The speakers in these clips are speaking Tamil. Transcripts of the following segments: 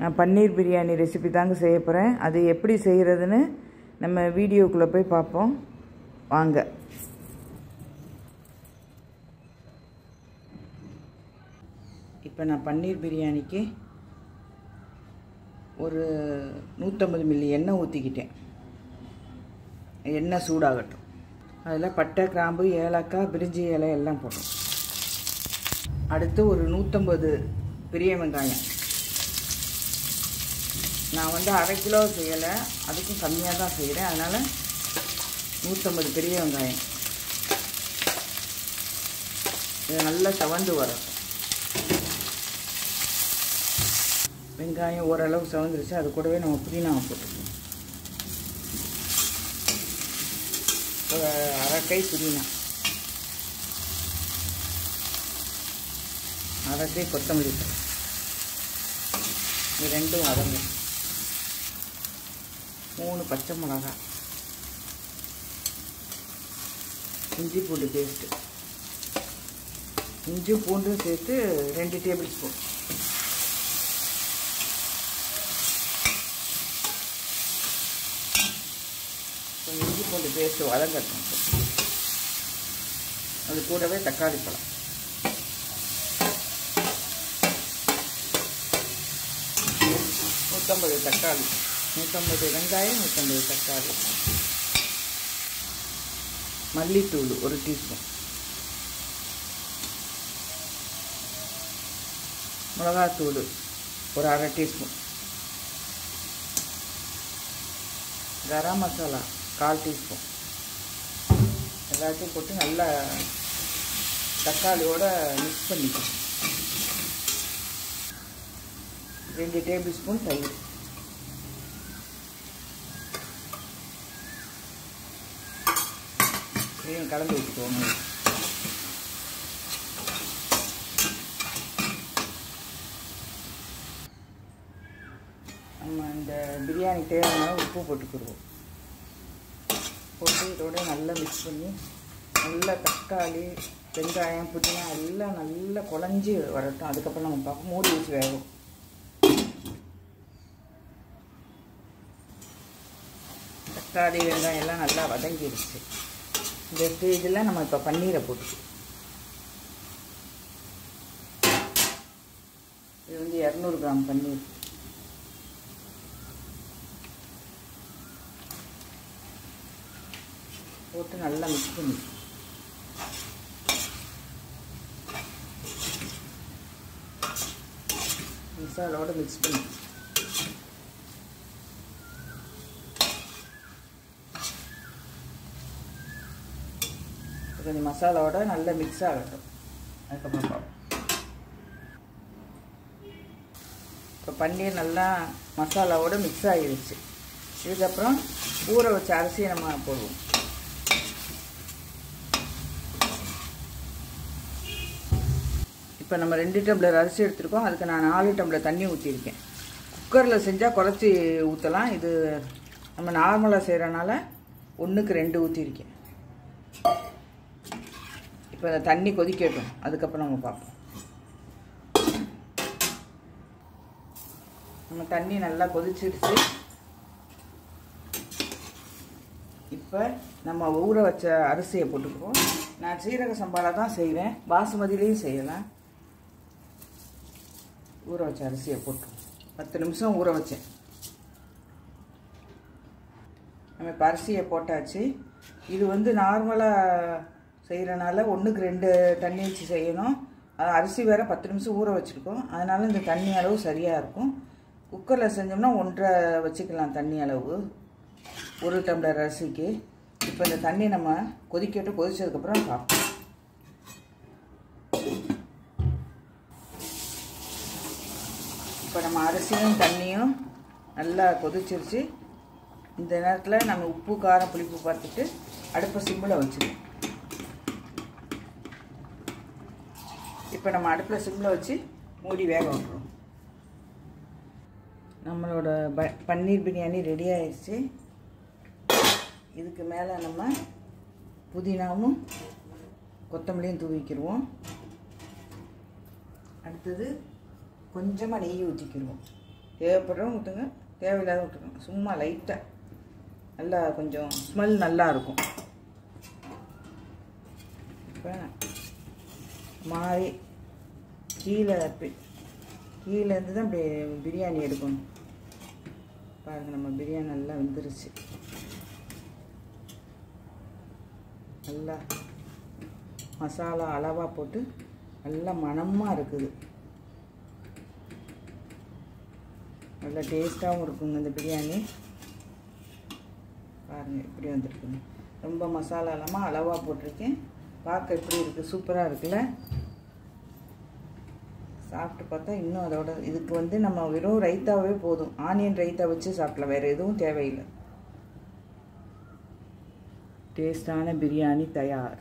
நான் பன்னீர் பிரியாணி ரெசிபி தாங்க செய்ய போகிறேன். அது எப்படி செய்கிறதுன்னு நம்ம வீடியோக்குள்ளே போய் பார்ப்போம் வாங்க. இப்போ நான் பன்னீர் பிரியாணிக்கு ஒரு 150 மில்லி எண்ணெய் ஊற்றிக்கிட்டேன். எண்ணெய் சூடாகட்டும். அதில் பட்டை, கிராம்பு, ஏலக்காய், பிரிஞ்சி இலை எல்லாம் போட்டோம். அடுத்து ஒரு 150 பெரிய வெங்காயம். நான் வந்து 1/2 கிலோ செய்யலை, அதுக்கும் கம்மியாக தான் செய்கிறேன். அதனால் 150 பெரிய வெங்காயம். இது நல்லா செவந்து வரும். வெங்காயம் ஓரளவு செவந்துருச்சு. அது கூடவே நம்ம புதினாவை போட்டுக்கணும். ஒரு 1/2 கை புதினா, 1/2 கை கொத்தமல்லி. இது ரெண்டும் வதங்கும். 3 பச்சை மிளகாய், இஞ்சி பூண்டு பேஸ்ட்டு, இஞ்சி பூண்டும் சேர்த்து 2 டேபிள் ஸ்பூன். இஞ்சி பூண்டு பேஸ்ட்டு வதங்கட்டும். அது கூடவே தக்காளி பழம், தக்காளி 150 வெங்காயம், 150 தக்காளி, மல்லித்தூள் 1 டீஸ்பூன், மிளகாத்தூள் ஒரு 1/2 டீஸ்பூன், கரம் மசாலா 1/4 டீஸ்பூன். எல்லாத்தையும் போட்டு நல்லா தக்காளியோட மிக்ஸ் பண்ணிக்கணும். 2 டேபிள் ஸ்பூன் தயிர். இதையும் கலந்து விட்டுக்கோங்க. நம்ம இந்த பிரியாணி தேவையான உப்பு போட்டுக்கிடுவோம். போட்டு இதோட நல்லா மிக்ஸ் பண்ணி நல்லா தக்காளி, வெங்காயம், புதினா எல்லாம் நல்லா குழஞ்சி வரட்டும். அதுக்கப்புறம் நம்ம பார்ப்போம். மூடி வச்சு வேகும். தக்காளி, வெங்காயம் எல்லாம் நல்லா வதங்கிடுச்சு. இந்த ஸ்டேஜில் நம்ம இப்போ பன்னீரை போட்டுக்கலாம். இது வந்து 200 கிராம் பன்னீர். போட்டு நல்லா மிக்ஸ் பண்ணி மசாலாவோட மிக்ஸ் பண்ணி கொஞ்சம் மசாலாவோட நல்லா மிக்ஸ் ஆகட்டும். அதுக்கப்புறம் பார்ப்போம். இப்போ பன்னீர் நல்லா மசாலாவோட மிக்ஸ் ஆகிடுச்சு. இதுக்கப்புறம் ஊற வச்ச அரிசியை நம்ம போடுவோம். இப்போ நம்ம 2 டம்ளர் அரிசி எடுத்துருக்கோம். அதுக்கு நான் 4 டம்ளர் தண்ணி ஊற்றிருக்கேன். குக்கரில் செஞ்சால் குறைச்சி ஊற்றலாம். இது நம்ம நார்மலாக செய்கிறனால 1க்கு 2 ஊற்றிருக்கேன். இப்போ அந்த தண்ணி கொதிக்கட்டும். அதுக்கப்புறம் நம்ம பார்ப்போம். நம்ம தண்ணி நல்லா கொதிச்சிருச்சு. இப்போ நம்ம ஊற வச்ச அரிசியை போட்டுக்குவோம். நான் சீரக சம்பாவில் தான் செய்வேன், பாசுமதியிலையும் செய்யலாம். ஊற வச்ச அரிசியை போட்டு 10 நிமிஷம் ஊற வச்சேன். நம்ம இப்போ அரிசியை போட்டாச்சு. இது வந்து நார்மலாக செய்கிறனால 1க்கு 2 தண்ணி வச்சு செய்யணும். அரிசி வேறு 10 நிமிஷம் ஊற வச்சுருக்கோம். அதனால் இந்த தண்ணி அளவு சரியாக இருக்கும். குக்கரில் செஞ்சோம்னா 1.5 வச்சுக்கலாம் தண்ணி அளவு 1 டம்ளர் அரிசிக்கு. இப்போ இந்த தண்ணி நம்ம கொதிக்கட்டும். கொதிச்சதுக்கப்புறம் பார்ப்போம். இப்போ நம்ம அரிசியும் தண்ணியும் நல்லா கொதிச்சிருச்சு. இந்த நேரத்தில் நம்ம உப்பு, காரம், புளிப்பு பார்த்துட்டு அடுப்பை சிம்மில் வச்சுருவோம். இப்போ நம்ம அடுப்பில் சிம்மில் வச்சு மூடி வேக விட்டுருவோம். நம்மளோட பன்னீர் பிரியாணி ரெடி ஆயிடுச்சு. இதுக்கு மேலே நம்ம புதினாவும் கொத்தமல்லியும் தூவிக்கிடுவோம். அடுத்தது கொஞ்சமாக நெய் ஊற்றிக்கிடுவோம். தேவைப்படுறவங்க ஊற்றுங்க, தேவையில்லாத விட்டுருங்க. சும்மா லைட்டாக நல்லா கொஞ்சம் ஸ்மெல் நல்லா இருக்கும். இப்போ மாதிரி கீழேருந்து தான் இப்படி பிரியாணி எடுக்கணும். பாருங்கள், நம்ம பிரியாணி நல்லா வெந்துருச்சு. நல்லா மசாலா அளவாக போட்டு நல்லா மணமாக இருக்குது. நல்லா டேஸ்ட்டாகவும் இருக்குங்க இந்த பிரியாணி. பாருங்கள் எப்படி வந்துருக்குங்க. ரொம்ப மசாலா இல்லாமல் அளவாக போட்டிருக்கேன். பார்க்க எப்படி இருக்குது, சூப்பராக இருக்குல்ல. சாப்பிட்டு பார்த்தா இன்னும் அதோட இதுக்கு வந்து நம்ம வெறும் ரைத்தாவே போதும். ஆனியன் ரைத்தா வச்சு சாப்பிடலாம், வேறு எதுவும் தேவையில்லை. டேஸ்டான பிரியாணி தயார்.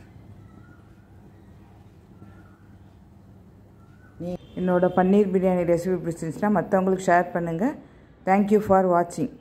என்னோட பன்னீர் பிரியாணி ரெசிபி பிடிச்சிருந்துச்சுன்னா மற்றவங்களுக்கு ஷேர் பண்ணுங்கள். தேங்க்யூ ஃபார் வாட்சிங்.